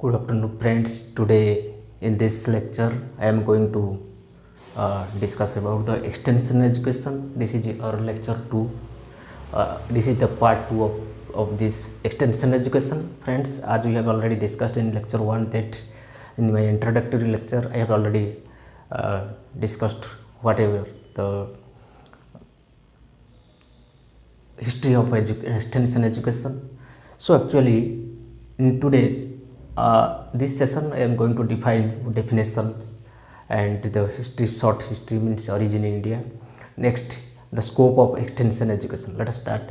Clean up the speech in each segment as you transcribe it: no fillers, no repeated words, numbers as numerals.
Good afternoon, friends. Today in this lecture, I am going to discuss about the extension education. This is our lecture 2. This is the part 2 of this extension education. Friends, as we have already discussed in lecture 1, that in my introductory lecture, I have already discussed whatever the history of extension education. So actually, in today's this session, I am going to define definitions and the history. Short history means origin in India. Next, the scope of extension education. Let us start.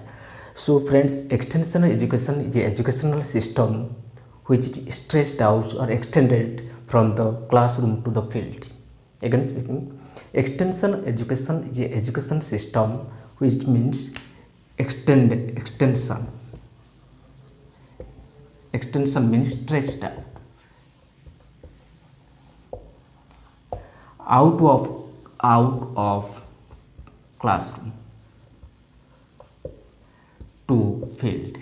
So, friends, extension education is an educational system which is stretched out or extended from the classroom to the field. Again speaking, extension education is an education system which means extension. Extension means stretched out of classroom to field.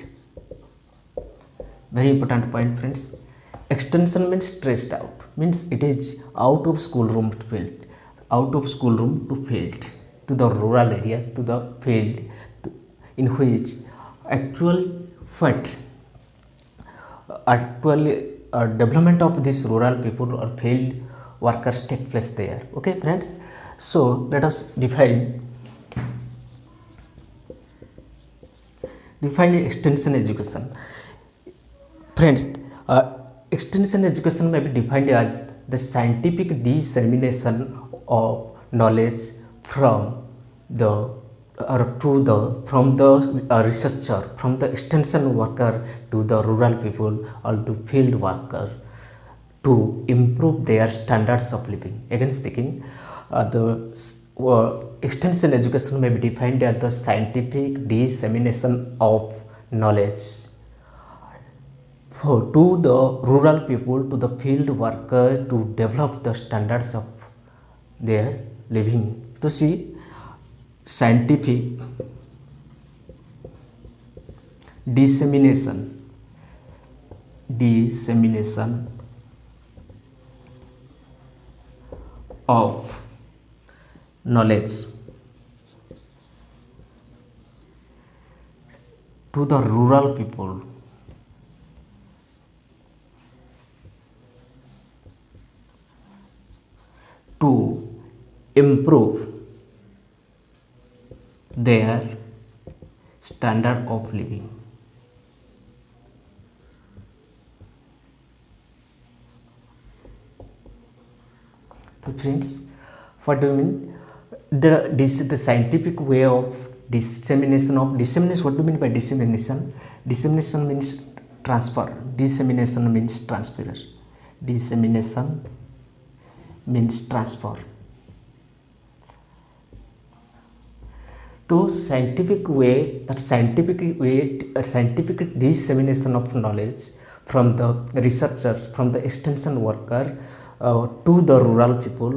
Very important point, friends. Extension means stretched out, means it is out of schoolroom to field, out of schoolroom to field, to the rural areas, to the field, in which actual development of this rural people or field workers take place there. Okay, friends. So let us define extension education. Friends, extension education may be defined as the scientific dissemination of knowledge from the researcher, from the extension worker to the rural people or the field worker to improve their standards of living. Again speaking, extension education may be defined as the scientific dissemination of knowledge to the rural people, to the field worker, to develop the standards of their living. So see, scientific dissemination of knowledge to the rural people to improve their standard of living. So friends, what do you mean? This is the scientific way of dissemination. What do you mean by dissemination? Dissemination means transfer. Dissemination means transfer. Dissemination means transfer. So scientific dissemination of knowledge from the researchers, from the extension worker to the rural people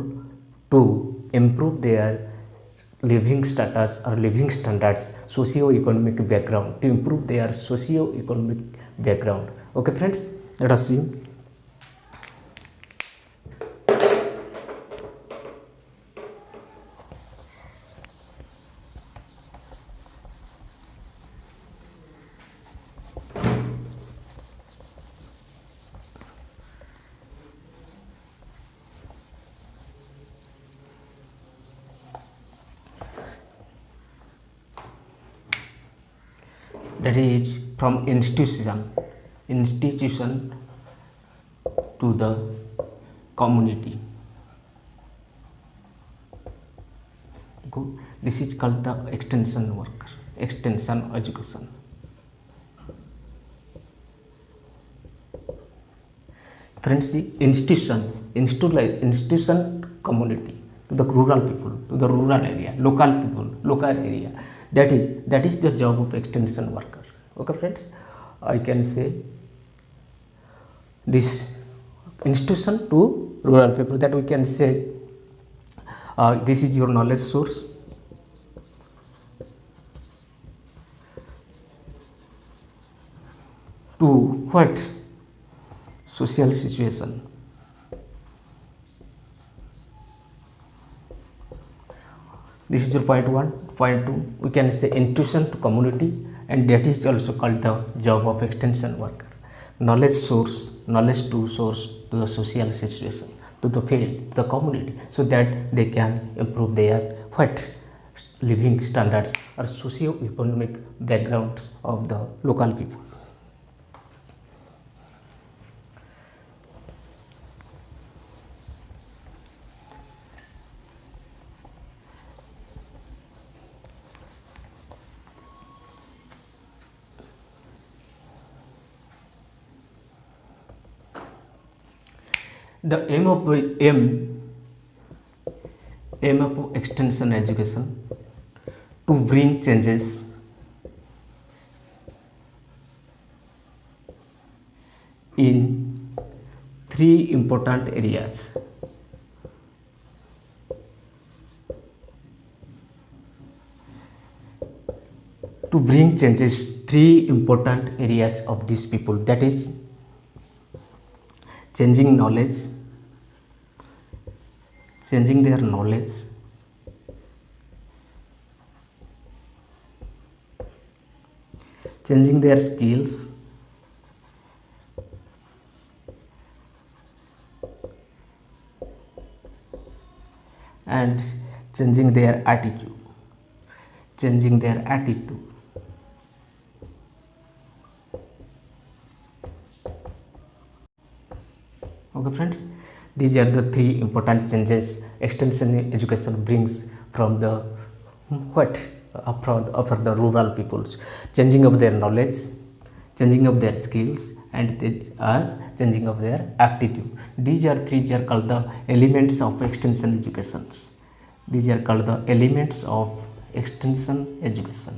to improve their living status or living standards, socio-economic background, to improve their socio-economic background. Okay, friends, let us see. That is from institution to the community. This is called the extension worker, extension education. Friends, see, institution community, to the rural people, to the rural area, local people, local area. That is the job of extension worker. Okay, friends, I can say this institution to rural people, that we can say this is your knowledge source. To what? social situation. This is your point 1. Point 2, we can say intuition to community, and that is also called the job of extension worker. Knowledge source, knowledge to source to the social situation, to the field, to the community, so that they can improve their what living standards or socio-economic backgrounds of the local people. The aim of extension education to bring changes in three important areas. To bring changes three important areas of these people, that is changing knowledge, changing their knowledge, changing their skills, and changing their attitude, changing their attitude. Okay friends, these are the three important changes extension education brings from the what for the rural peoples: changing of their knowledge, changing of their skills, and they are changing of their attitude. These are three are called the elements of extension educations. These are called the elements of extension education.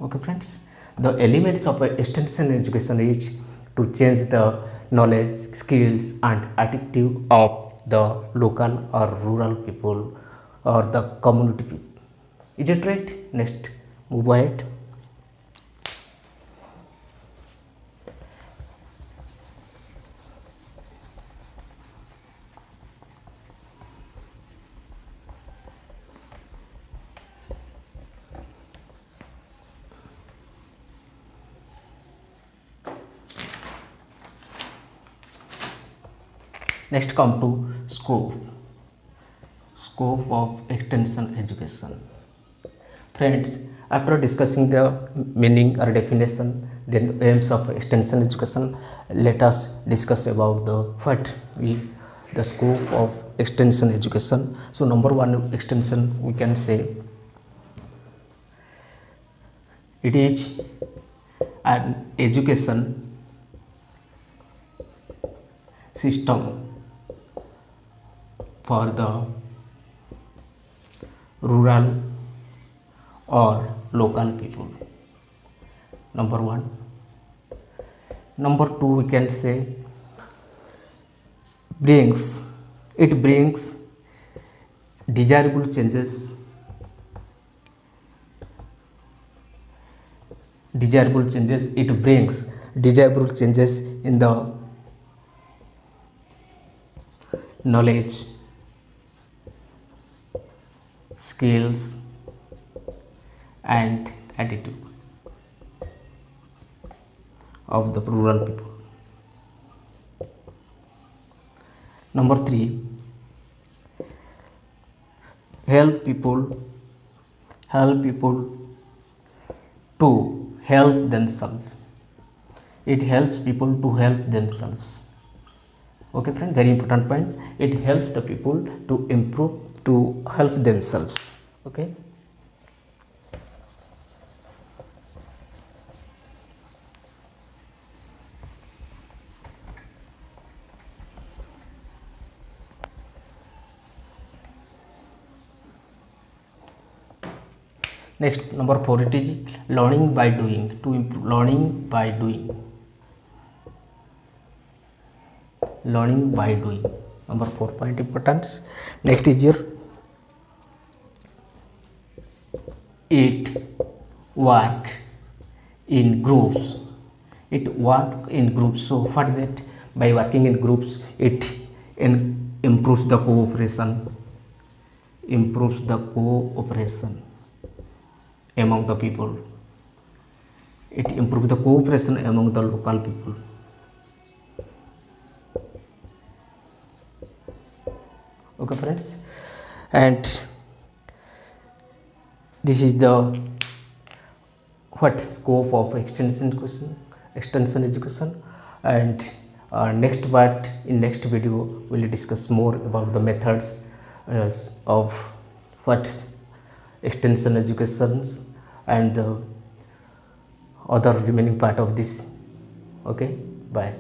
Okay friends, the elements of extension education is to change the knowledge, skills, and attitude of the local or rural people or the community people. Is it right? Next, move ahead. Next, come to scope of extension education. Friends, after discussing the meaning or definition, then aims of extension education, let us discuss about the scope of extension education. So number one, extension, we can say it is an education system for the rural or local people. Number one. Number two, we can say it brings desirable changes it brings desirable changes in the knowledge, skills, and attitude of the rural people. Number three, help people to help themselves. It helps people to help themselves. Okay friend, very important point. It helps the people to improve, to help themselves. Okay. Next, number 4, it is learning by doing, to improve, learning by doing. Number 4 point importance. Next is your it work in groups. it work in groups. So for that, by working in groups, it improves the cooperation among the people. It improves the cooperation among the local people. Okay friends, and this is the what scope of extension education. And next part, in next video, we'll discuss more about the methods of what extension educations and the other remaining part of this. Okay, bye.